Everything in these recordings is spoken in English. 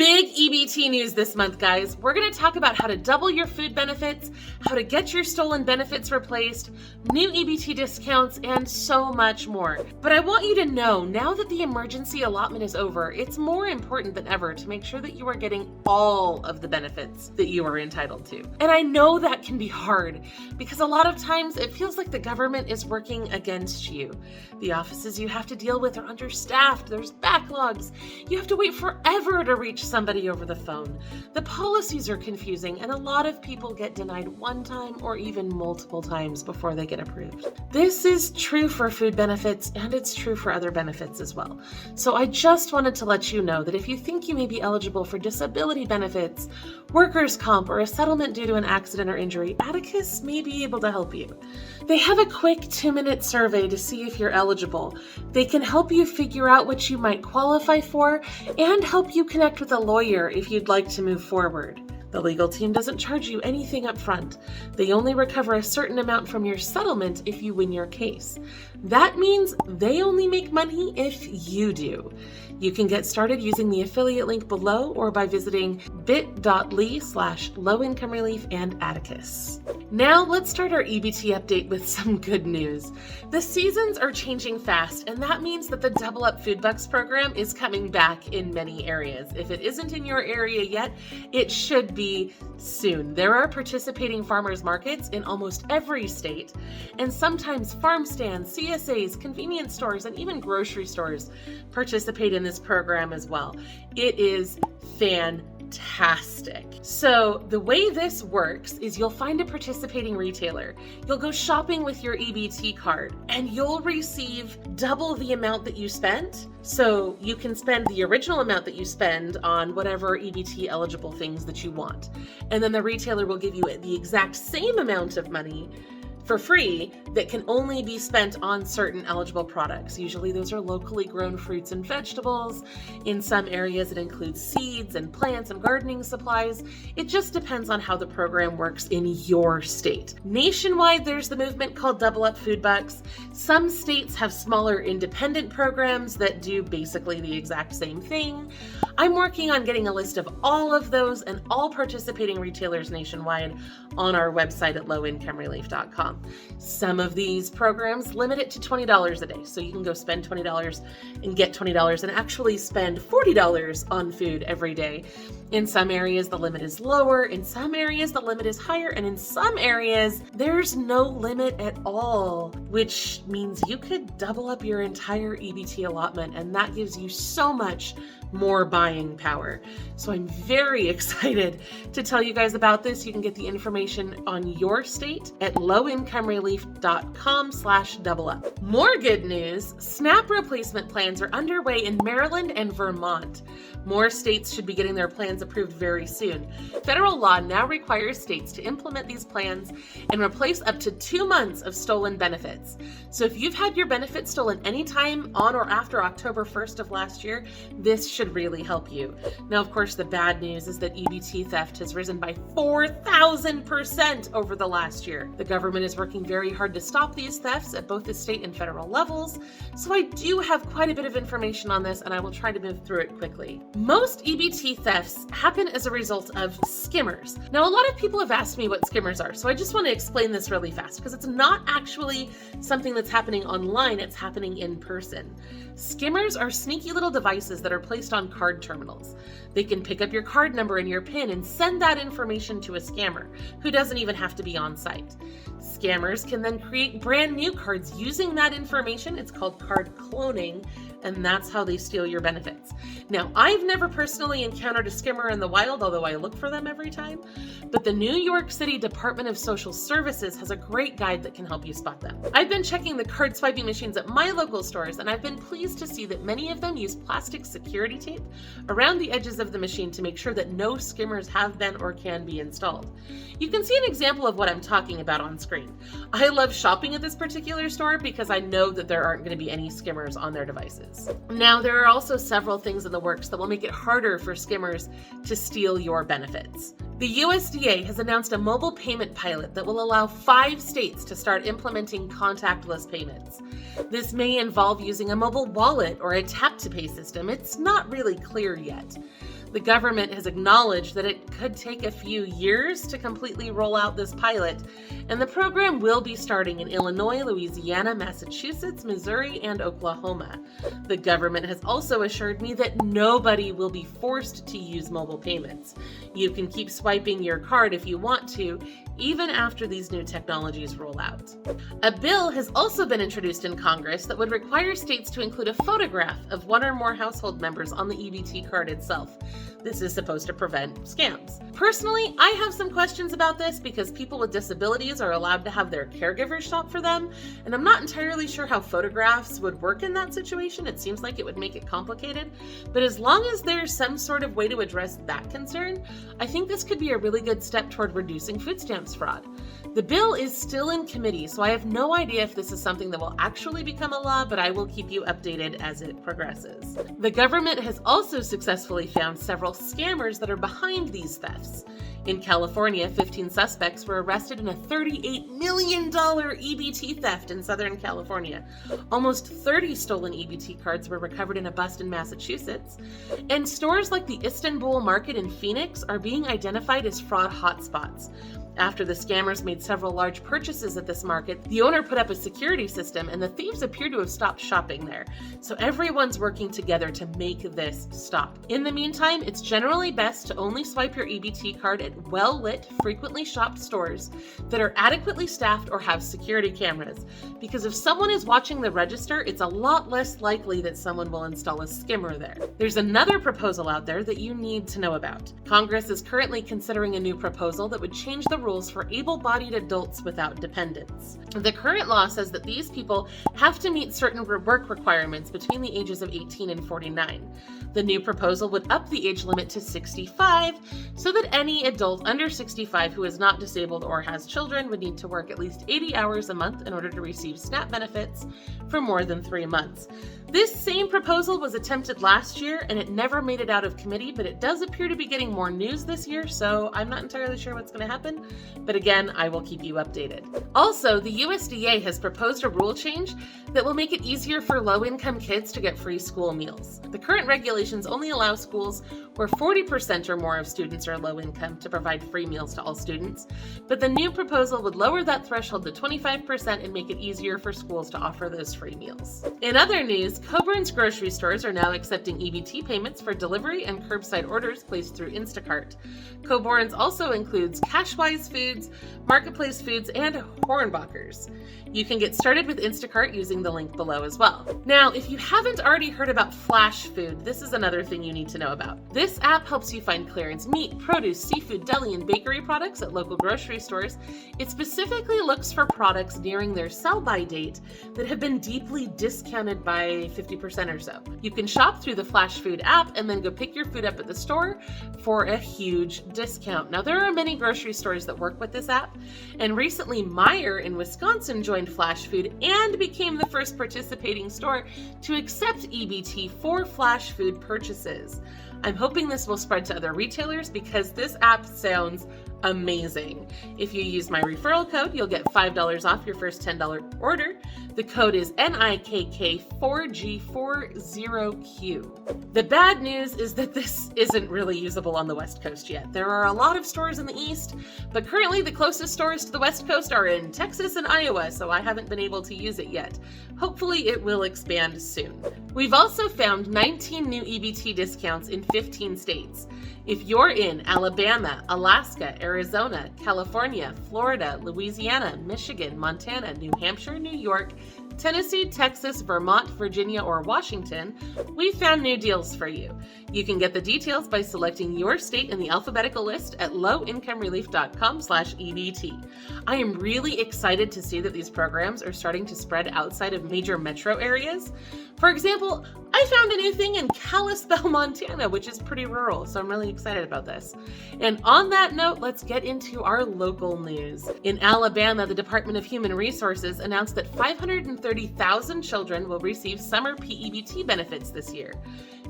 Big EBT news this month, guys. We're going to talk about how to double your food benefits, how to get your stolen benefits replaced, new EBT discounts, and so much more. But I want you to know, now that the emergency allotment is over, it's more important than ever to make sure that you are getting all of the benefits that you are entitled to. And I know that can be hard because a lot of times it feels like the government is working against you. The offices you have to deal with are understaffed, there's backlogs, you have to wait forever to reach somebody over the phone. The policies are confusing, and a lot of people get denied one time or even multiple times before they get approved. This is true for food benefits, and it's true for other benefits as well. So I just wanted to let you know that if you think you may be eligible for disability benefits, workers' comp, or a settlement due to an accident or injury, Atticus may be able to help you. They have a quick 2-minute survey to see if you're eligible. They can help you figure out what you might qualify for and help you connect with a lawyer if you'd like to move forward. The legal team doesn't charge you anything up front. They only recover a certain amount from your settlement if you win your case. That means they only make money if you do. You can get started using the affiliate link below or by visiting bit.ly/low-income relief and Atticus. Now let's start our EBT update with some good news. The seasons are changing fast, and that means that the Double Up Food Bucks program is coming back in many areas. If it isn't in your area yet, it should be soon. There are participating farmers markets in almost every state, and sometimes farm stands, CSAs, convenience stores, and even grocery stores participate in this program as well. It is fantastic. So the way this works is you'll find a participating retailer. You'll go shopping with your EBT card and you'll receive double the amount that you spent. So you can spend the original amount that you spend on whatever EBT eligible things that you want. And then the retailer will give you the exact same amount of money for free that can only be spent on certain eligible products. Usually those are locally grown fruits and vegetables. In some areas it includes seeds and plants and gardening supplies. It just depends on how the program works in your state. Nationwide, there's the movement called Double Up Food Bucks. Some states have smaller independent programs that do basically the exact same thing. I'm working on getting a list of all of those and all participating retailers nationwide on our website at lowincomerelief.com. Some of these programs limit it to $20 a day, so you can go spend $20 and get $20 and actually spend $40 on food every day. In some areas, the limit is lower. In some areas, the limit is higher. And in some areas, there's no limit at all, which means you could double up your entire EBT allotment, and that gives you so much more buying power. So I'm very excited to tell you guys about this. You can get the information on your state at lowincomerelief.com/doubleup. More good news, SNAP replacement plans are underway in Maryland and Vermont. More states should be getting their plans approved very soon. Federal law now requires states to implement these plans and replace up to 2 months of stolen benefits. So if you've had your benefits stolen anytime on or after October 1st of last year, this should really help you. Now, of course, the bad news is that EBT theft has risen by 4,000% over the last year. The government is working very hard to stop these thefts at both the state and federal levels. So I do have quite a bit of information on this, and I will try to move through it quickly. Most EBT thefts happen as a result of skimmers. Now, a lot of people have asked me what skimmers are, so I just want to explain this really fast because it's not actually something that's happening online, it's happening in person. Skimmers are sneaky little devices that are placed on card terminals. They can pick up your card number and your PIN and send that information to a scammer who doesn't even have to be on site. Scammers can then create brand new cards using that information. It's called card cloning, and that's how they steal your benefits. Now, I've never personally encountered a skimmer in the wild, although I look for them every time, but the New York City Department of Social Services has a great guide that can help you spot them. I've been checking the card swiping machines at my local stores, and I've been pleased to see that many of them use plastic security tape around the edges of the machine to make sure that no skimmers have been or can be installed. You can see an example of what I'm talking about on screen. I love shopping at this particular store because I know that there aren't going to be any skimmers on their devices. Now, there are also several things in the works that will make it harder for skimmers to steal your benefits. The USDA has announced a mobile payment pilot that will allow 5 states to start implementing contactless payments. This may involve using a mobile wallet or a tap-to-pay system. It's not really clear yet. The government has acknowledged that it could take a few years to completely roll out this pilot, and the program will be starting in Illinois, Louisiana, Massachusetts, Missouri, and Oklahoma. The government has also assured me that nobody will be forced to use mobile payments. You can keep swiping your card if you want to, even after these new technologies roll out. A bill has also been introduced in Congress that would require states to include a photograph of one or more household members on the EBT card itself. This is supposed to prevent scams. Personally, I have some questions about this because people with disabilities are allowed to have their caregivers shop for them, and I'm not entirely sure how photographs would work in that situation. It seems like it would make it complicated, but as long as there's some sort of way to address that concern, I think this could be a really good step toward reducing food stamps fraud. The bill is still in committee, so I have no idea if this is something that will actually become a law, but I will keep you updated as it progresses. The government has also successfully found several scammers that are behind these thefts. In California, 15 suspects were arrested in a $38 million EBT theft in Southern California. Almost 30 stolen EBT cards were recovered in a bust in Massachusetts. And stores like the Istanbul Market in Phoenix are being identified as fraud hotspots. After the scammers made several large purchases at this market, the owner put up a security system and the thieves appear to have stopped shopping there. So everyone's working together to make this stop. In the meantime, it's generally best to only swipe your EBT card at well-lit, frequently shopped stores that are adequately staffed or have security cameras. Because if someone is watching the register, it's a lot less likely that someone will install a skimmer there. There's another proposal out there that you need to know about. Congress is currently considering a new proposal that would change the rules for able-bodied adults without dependents. The current law says that these people have to meet certain work requirements between the ages of 18 and 49. The new proposal would up the age limit to 65 so that any adult under 65 who is not disabled or has children would need to work at least 80 hours a month in order to receive SNAP benefits for more than 3 months. This same proposal was attempted last year and it never made it out of committee, but it does appear to be getting more news this year, so I'm not entirely sure what's going to happen, but again, I will keep you updated. Also, the USDA has proposed a rule change that will make it easier for low-income kids to get free school meals. The current regulations only allow schools where 40% or more of students are low income to provide free meals to all students, but the new proposal would lower that threshold to 25% and make it easier for schools to offer those free meals. In other news, Coburn's grocery stores are now accepting EBT payments for delivery and curbside orders placed through Instacart. Coburn's also includes Cashwise Foods, Marketplace Foods, and Hornbachers. You can get started with Instacart using the link below as well. Now, if you haven't already heard about FlashFood, this is another thing you need to know about. This app helps you find clearance meat, produce, seafood, deli, and bakery products at local grocery stores. It specifically looks for products nearing their sell-by date that have been deeply discounted by 50% or so. You can shop through the FlashFood app and then go pick your food up at the store for a huge discount. Now, there are many grocery stores that work with this app, and recently Meijer in Wisconsin joined FlashFood and became the first participating store to accept EBT for FlashFood purchases. I'm hoping this will spread to other retailers because this app sounds amazing. If you use my referral code, you'll get $5 off your first $10 order. The code is NIKK4G40Q. The bad news is that this isn't really usable on the West Coast yet. There are a lot of stores in the East, but currently the closest stores to the West Coast are in Texas and Iowa, so I haven't been able to use it yet. Hopefully it will expand soon. We've also found 19 new EBT discounts in 15 states. If you're in Alabama, Alaska, Arizona, California, Florida, Louisiana, Michigan, Montana, New Hampshire, New York, Tennessee, Texas, Vermont, Virginia, or Washington, we found new deals for you. You can get the details by selecting your state in the alphabetical list at lowincomerelief.com/EBT. I am really excited to see that these programs are starting to spread outside of major metro areas. For example, I found a new thing in Kalispell, Montana, which is pretty rural, so I'm really excited about this. And on that note, let's get into our local news. In Alabama, the Department of Human Resources announced that 530 130,000 children will receive summer PEBT benefits this year.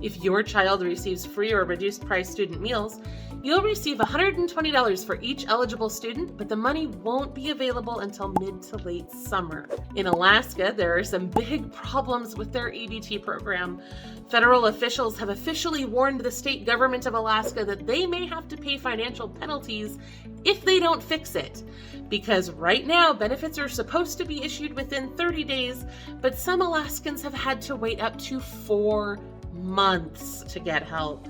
If your child receives free or reduced price student meals, you'll receive $120 for each eligible student, but the money won't be available until mid to late summer. In Alaska, there are some big problems with their EBT program. Federal officials have officially warned the state government of Alaska that they may have to pay financial penalties if they don't fix it. Because right now, benefits are supposed to be issued within 30 days, but some Alaskans have had to wait up to 4 months to get help.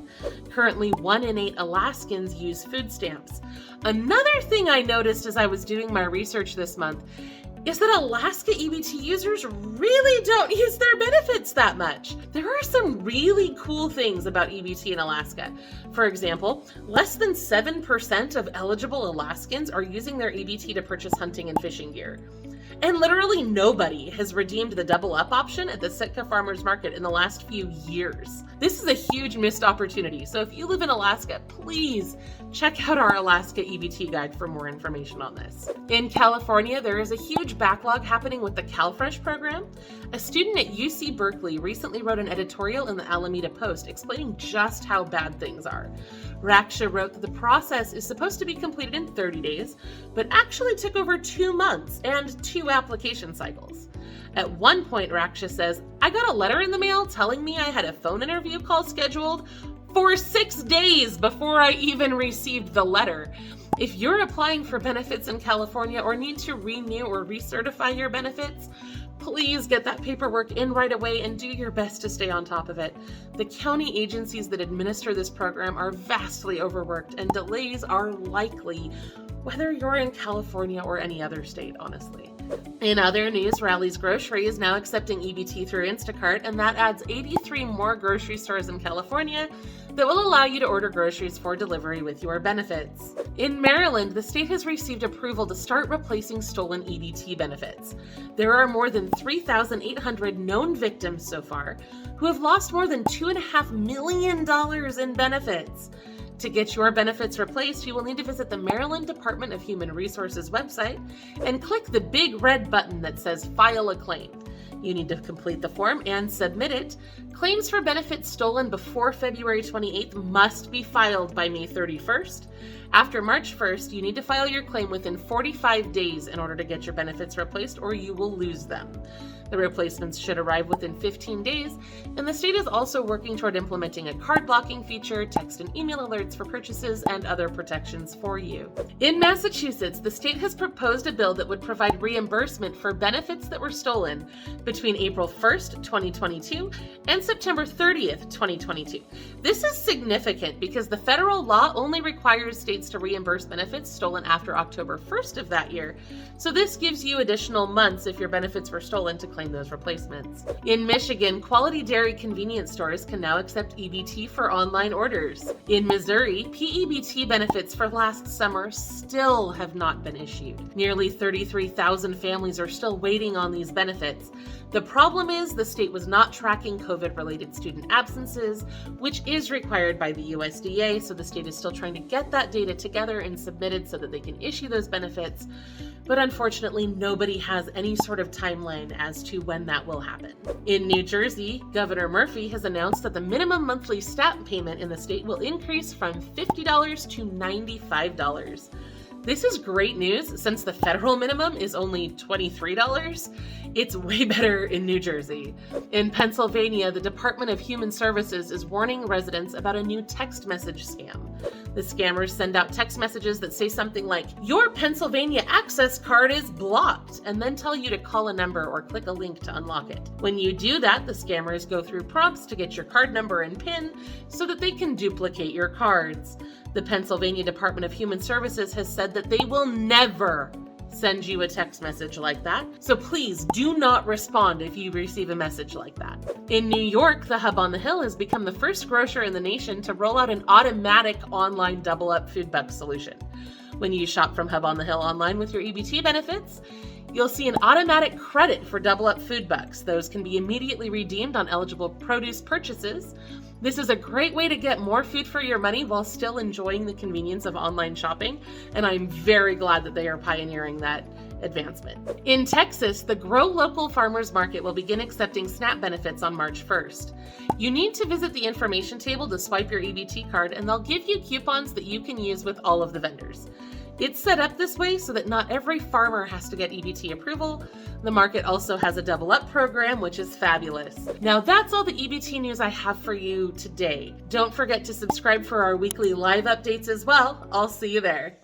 Currently, 1 in 8 Alaskans use food stamps. Another thing I noticed as I was doing my research this month is that Alaska EBT users really don't use their benefits that much. There are some really cool things about EBT in Alaska. For example, less than 7% of eligible Alaskans are using their EBT to purchase hunting and fishing gear. And literally nobody has redeemed the double up option at the Sitka Farmers Market in the last few years. This is a huge missed opportunity. So if you live in Alaska, please check out our Alaska EBT guide for more information on this. In California, there is a huge backlog happening with the CalFresh program. A student at UC Berkeley recently wrote an editorial in the Alameda Post explaining just how bad things are. Raksha wrote that the process is supposed to be completed in 30 days, but actually took over 2 months and 2 application cycles. At one point, Raksha says, "I got a letter in the mail telling me I had a phone interview call scheduled for 6 days before I even received the letter." If you're applying for benefits in California or need to renew or recertify your benefits, please get that paperwork in right away and do your best to stay on top of it. The county agencies that administer this program are vastly overworked, and delays are likely, whether you're in California or any other state, honestly. In other news, Rally's Grocery is now accepting EBT through Instacart, and that adds 83 more grocery stores in California that will allow you to order groceries for delivery with your benefits. In Maryland, the state has received approval to start replacing stolen EBT benefits. There are more than 3,800 known victims so far who have lost more than $2.5 million in benefits. To get your benefits replaced, you will need to visit the Maryland Department of Human Resources website and click the big red button that says File a Claim. You need to complete the form and submit it. Claims for benefits stolen before February 28th must be filed by May 31st. After March 1st, you need to file your claim within 45 days in order to get your benefits replaced, or you will lose them. The replacements should arrive within 15 days, and the state is also working toward implementing a card blocking feature, text and email alerts for purchases, and other protections for you. In Massachusetts, the state has proposed a bill that would provide reimbursement for benefits that were stolen between April 1st, 2022 and September 30th, 2022. This is significant because the federal law only requires states to reimburse benefits stolen after October 1st of that year, so this gives you additional months if your benefits were stolen to claim those replacements. In Michigan, Quality Dairy convenience stores can now accept EBT for online orders. In Missouri, PEBT benefits for last summer still have not been issued. Nearly 33,000 families are still waiting on these benefits. The problem is the state was not tracking COVID-related student absences, which is required by the USDA, so the state is still trying to get that data together and submitted so that they can issue those benefits. But unfortunately, nobody has any sort of timeline as to when that will happen. In New Jersey, Governor Murphy has announced that the minimum monthly STAT payment in the state will increase from $50 to $95. This is great news since the federal minimum is only $23. It's way better in New Jersey. In Pennsylvania, the Department of Human Services is warning residents about a new text message scam. The scammers send out text messages that say something like, "Your Pennsylvania access card is blocked," and then tell you to call a number or click a link to unlock it. When you do that, the scammers go through prompts to get your card number and PIN so that they can duplicate your cards. The Pennsylvania Department of Human Services has said that they will never send you a text message like that, so please do not respond if you receive a message like that. In New York, the Hub on the Hill has become the first grocer in the nation to roll out an automatic online double-up food buck solution. When you shop from Hub on the Hill online with your EBT benefits, you'll see an automatic credit for double-up food bucks. Those can be immediately redeemed on eligible produce purchases. This is a great way to get more food for your money while still enjoying the convenience of online shopping, and I'm very glad that they are pioneering that advancement. In Texas, the Grow Local Farmers Market will begin accepting SNAP benefits on March 1st. You need to visit the information table to swipe your EBT card, and they'll give you coupons that you can use with all of the vendors. It's set up this way so that not every farmer has to get EBT approval. The market also has a double up program, which is fabulous. Now that's all the EBT news I have for you today. Don't forget to subscribe for our weekly live updates as well. I'll see you there.